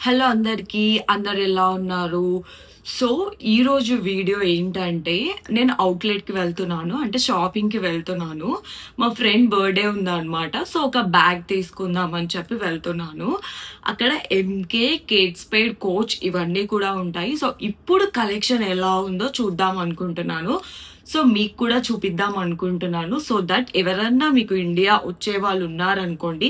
Hello అందరికీ. అందరు ఎలా ఉన్నారు? సో, ఈరోజు వీడియో ఏంటంటే, నేను ఔట్‌లెట్‌కి వెళ్తున్నాను. అంటే షాపింగ్‌కి వెళ్తున్నాను. మా ఫ్రెండ్ బర్త్‌డే ఉందనమాట. సో, ఒక బ్యాగ్ తీసుకుందాం అని చెప్పి వెళ్తున్నాను. అక్కడ ఎంకే, కేట్ స్పేడ్, కోచ్ ఇవన్నీ కూడా ఉంటాయి. సో, ఇప్పుడు కలెక్షన్ ఎలా ఉందో చూద్దాం అనుకుంటున్నాను. సో, మీకు కూడా చూపిద్దాం అనుకుంటున్నాను. సో దట్ ఎవరన్నా మీకు ఇండియా వచ్చేవాళ్ళు ఉన్నారనుకోండి,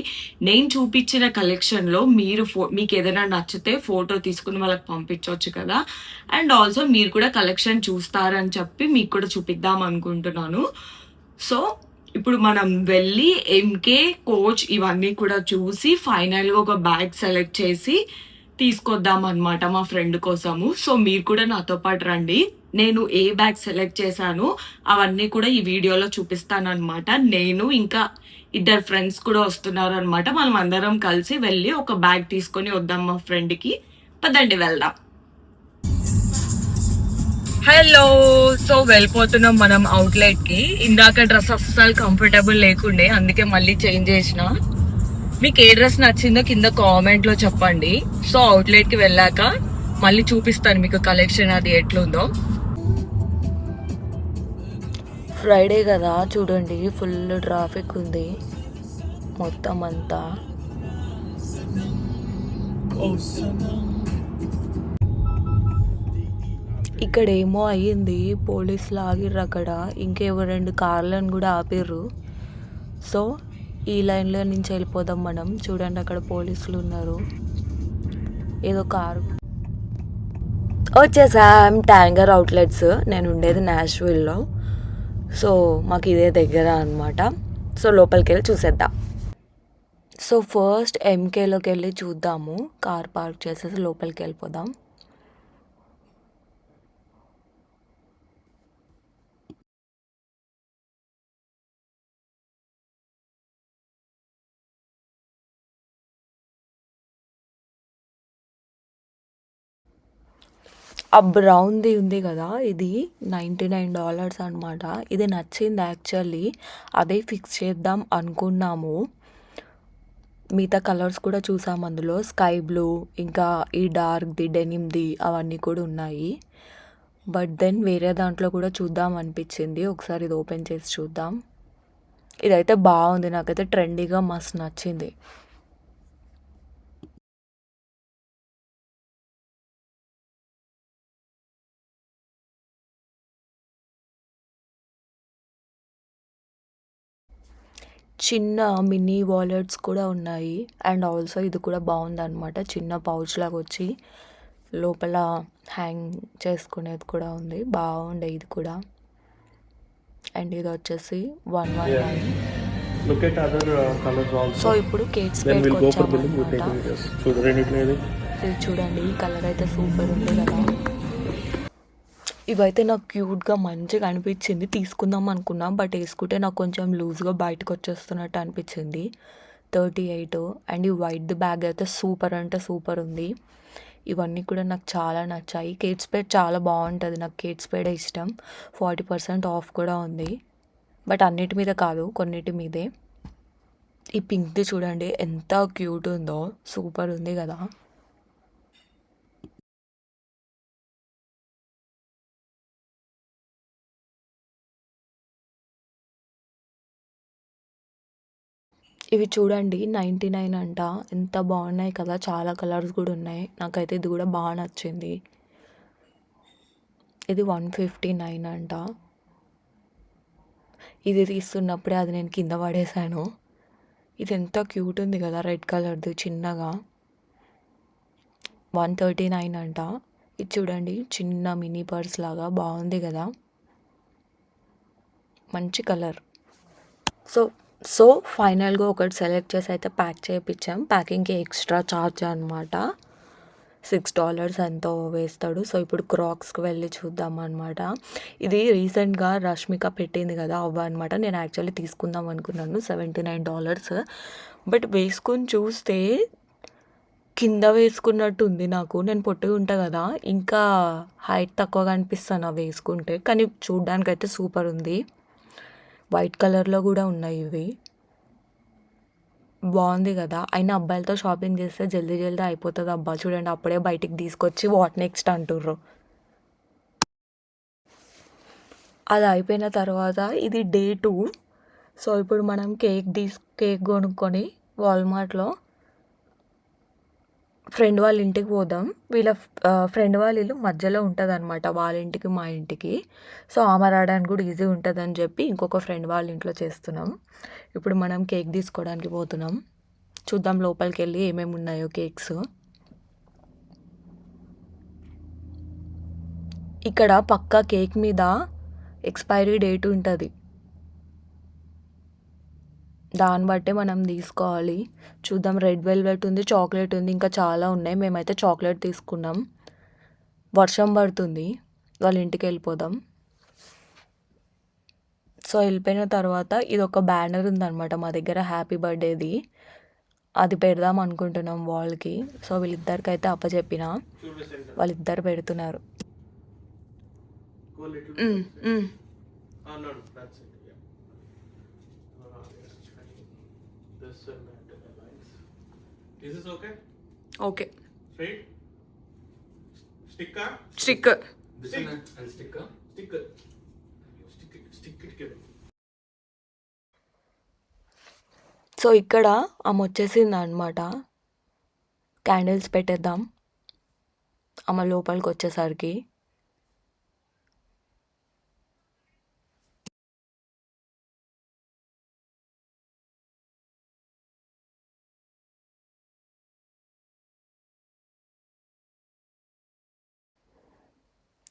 నేను చూపించిన కలెక్షన్‌లో మీరు మీకేదైనా నచ్చితే ఫోటో తీసుకొని వాళ్ళకి పంపించొచ్చు కదా! అండ్ ఆల్సో మీరు కూడా కలెక్షన్ చూస్తారని చెప్పి మీకు కూడా చూపిద్దాం అనుకుంటున్నాను. సో, ఇప్పుడు మనం వెళ్ళి ఎంకే, కోచ్ ఇవన్నీ కూడా చూసి ఫైనల్‌గా ఒక బ్యాగ్ సెలెక్ట్ చేసి తీసుకొద్దామనమాట మా ఫ్రెండ్ కోసము. సో, మీరు కూడా నాతో పాటు రండి. నేను ఏ బ్యాగ్ సెలెక్ట్ చేశానో అవన్నీ కూడా ఈ వీడియోలో చూపిస్తాననమాట. నేను ఇంకా ఇద్దరు ఫ్రెండ్స్ కూడా వస్తున్నారనమాట. మనం అందరం కలిసి వెళ్ళి ఒక బ్యాగ్ తీసుకొని వద్దాం మా ఫ్రెండ్‌కి. పదండి వెళ్దాం. హలో. సో వెళ్ళిపోతున్నాం మనం అవుట్లెట్‌కి. ఇందాక డ్రెస్ అస్సలు కంఫర్టబుల్ లేకుండే, అందుకే మళ్ళీ చేంజ్ చేసిన. మీకు ఏ డ్రెస్ నచ్చిందో కింద కామెంట్ లో చెప్పండి. సో అవుట్లెట్ కి వెళ్ళాక మళ్ళీ చూపిస్తాను మీకు కలెక్షన్ అది ఎట్లుందో. ఫ్రైడే కదా, చూడండి ఫుల్ ట్రాఫిక్ ఉంది మొత్తం అంతా. ఇక్కడ ఏమో అయ్యింది, పోలీసులు ఆగిర్రు అక్కడ. ఇంకేవో 2 కార్లను కూడా ఆపిర్రు. సో ఈ లైన్లో నుంచి వెళ్ళిపోదాం మనం. చూడండి అక్కడ పోలీసులు ఉన్నారు. ఏదో కారు వచ్చేసాం. ట్యాంగర్ అవుట్లెట్స్. నేను ఉండేది నాష్విల్లో. సో మాకు ఇదే దగ్గర అనమాట. సో లోపలికి వెళ్ళి చూసేద్దాం. సో ఫస్ట్ ఎంకేలోకి వెళ్ళి చూద్దాము. కార్ పార్క్ చేసేసి లోపలికి వెళ్ళిపోదాం. ఆ బ్రౌన్ది ఉంది కదా, ఇది $99 అనమాట. ఇది నచ్చింది యాక్చువల్లీ. అదే ఫిక్స్ చేద్దాం అనుకున్నాము. మిగతా కలర్స్ కూడా చూసాము అందులో. స్కై బ్లూ, ఇంకా ఈ డార్క్ది, డెనిమ్ది అవన్నీ కూడా ఉన్నాయి. బట్ దెన్ వేరే దాంట్లో కూడా చూద్దాం అనిపించింది. ఒకసారి ఇది ఓపెన్ చేసి చూద్దాం. ఇదైతే బాగుంది, నాకైతే ట్రెండీగా మస్తు నచ్చింది. చిన్న మినీ వాలెట్స్ కూడా ఉన్నాయి. అండ్ ఆల్సో ఇది కూడా బాగుందన్నమాట. చిన్న పౌచ్ లాగా వచ్చి లోపల హ్యాంగ్ చేసుకునేది కూడా ఉంది. బాగుండే ఇది కూడా. అండ్ ఇది వచ్చేసి 119. సో ఇప్పుడు కేట్ స్పేడ్కి వచ్చామన్నమాట. ఇది చూడండి, ఈ కలర్ అయితే సూపర్ ఉంది కదా. ఇవైతే నాకు క్యూట్గా మంచిగా అనిపించింది. తీసుకుందాం అనుకున్నా, బట్ వేసుకుంటే నాకు కొంచెం లూజ్గా బయటకు వచ్చేస్తున్నట్టు అనిపించింది. 38. అండ్ ఈ వైట్ బ్యాగ్ అయితే సూపర్ అంటే సూపర్ ఉంది. ఇవన్నీ కూడా నాకు చాలా నచ్చాయి. కేట్ స్పేడ్ చాలా బాగుంటుంది. నాకు కేట్ స్పేడే ఇష్టం. 40% ఆఫ్ కూడా ఉంది. బట్ అన్నిటి మీద కాదు, కొన్నిటి మీదే. ఈ పింక్ది చూడండి ఎంత క్యూట్ ఉందో, సూపర్ ఉంది కదా. ఇవి చూడండి 99 అంట. ఎంత బాగున్నాయి కదా, చాలా కలర్స్ కూడా ఉన్నాయి. నాకైతే ఇది కూడా బాగా నచ్చింది. ఇది 159 అంట. ఇది తీస్తున్నప్పుడే అది నేను కింద పడేసాను. ఇది ఎంత క్యూట్ ఉంది కదా, రెడ్ కలర్ది చిన్నగా. 139 అంట. ఇది చూడండి చిన్న మినీ పర్స్ లాగా బాగుంది కదా, మంచి కలర్. సో ఫైనల్గా ఒకటి సెలెక్ట్ చేసి అయితే ప్యాక్ చేయించాం. ప్యాకింగ్కి ఎక్స్ట్రా ఛార్జ్ అనమాట. $6 ఎంతో వేస్తాడు. సో ఇప్పుడు క్రాక్స్కి వెళ్ళి చూద్దాం అనమాట. ఇది రీసెంట్గా రష్మిక పెట్టింది కదా, అనమాట. నేను యాక్చువల్లీ తీసుకుందాం అనుకున్నాను, $79. బట్ వేసుకొని చూస్తే కింద వేసుకున్నట్టు ఉంది నాకు. నేను పొట్టిగా ఉంటా కదా, ఇంకా హైట్ తక్కువగా అనిపిస్తాను అవి వేసుకుంటే. కానీ చూడ్డానికైతే సూపర్ ఉంది. వైట్ కలర్లో కూడా ఉన్నాయి ఇవి. బాగుంది కదా, అయినా అబ్బాయిలతో షాపింగ్ చేస్తే జల్దీ జల్దీ అయిపోతుంది అబ్బా. చూడండి అప్పుడే బయటికి తీసుకొచ్చి వాట్ నెక్స్ట్ అంటుర్రు. అది అయిపోయిన తర్వాత ఇది డే 2. సో ఇప్పుడు మనం కేక్ కొనుక్కొని వాల్మార్ట్లో ఫ్రెండ్ వాళ్ళ ఇంటికి పోదాం. వీళ్ళ ఫ్రెండ్ వాళ్ళ ఇల్లు మధ్యలో ఉంటుంది అనమాట, వాళ్ళ ఇంటికి మా ఇంటికి. సో ఆమె రావడానికి కూడా ఈజీ ఉంటుందని చెప్పి ఇంకొక ఫ్రెండ్ వాళ్ళ ఇంట్లో చేస్తున్నాం. ఇప్పుడు మనం కేక్ తీసుకోవడానికి పోతున్నాం. చూద్దాం లోపలికి వెళ్ళి ఏమేమి ఉన్నాయో కేక్స్. ఇక్కడ పక్కా కేక్ మీద ఎక్స్పైరీ డేట్ ఉంటుంది, దాన్ని బట్టే మనం తీసుకోవాలి. చూద్దాం, రెడ్ వెల్వెట్ ఉంది, చాక్లెట్ ఉంది, ఇంకా చాలా ఉన్నాయి. మేమైతే చాక్లెట్ తీసుకున్నాం. వర్షం పడుతుంది, వాళ్ళ ఇంటికి వెళ్ళిపోదాం. సో వెళ్ళిపోయిన తర్వాత ఇది ఒక బ్యానర్ ఉందన్నమాట మా దగ్గర, హ్యాపీ బర్త్డేది. అది పెడదాం అనుకుంటున్నాం వాల్కి. సో వీళ్ళిద్దరికైతే అప్పచెప్పిన, వాళ్ళిద్దరు పెడుతున్నారు. Okay, sticker. సో ఇక్కడ ఆమె వచ్చేసింది అనమాట. క్యాండిల్స్ పెట్టేద్దాం ఆమె లోపలికి వచ్చేసరికి.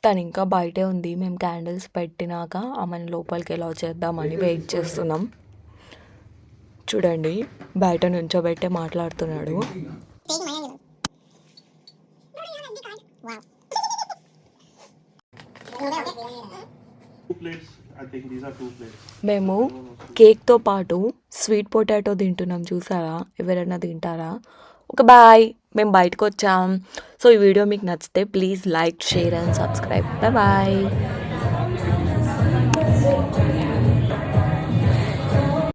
తను ఇంకా బయటే ఉంది. మేము క్యాండిల్స్ పెట్టినాక ఆమెను లోపలికి ఎలా చేద్దామని వెయిట్ చేస్తున్నాం. చూడండి బయట నుంచోబెట్టే మాట్లాడుతున్నాడు. మేము కేక్తో పాటు స్వీట్ పొటాటో తింటున్నాం, చూసారా? ఎవరైనా తింటారా? ఒక బాయ్, మేము బయటకు వచ్చాం. సో ఈ వీడియో మీకు నచ్చితే please like, share and subscribe. Bye bye.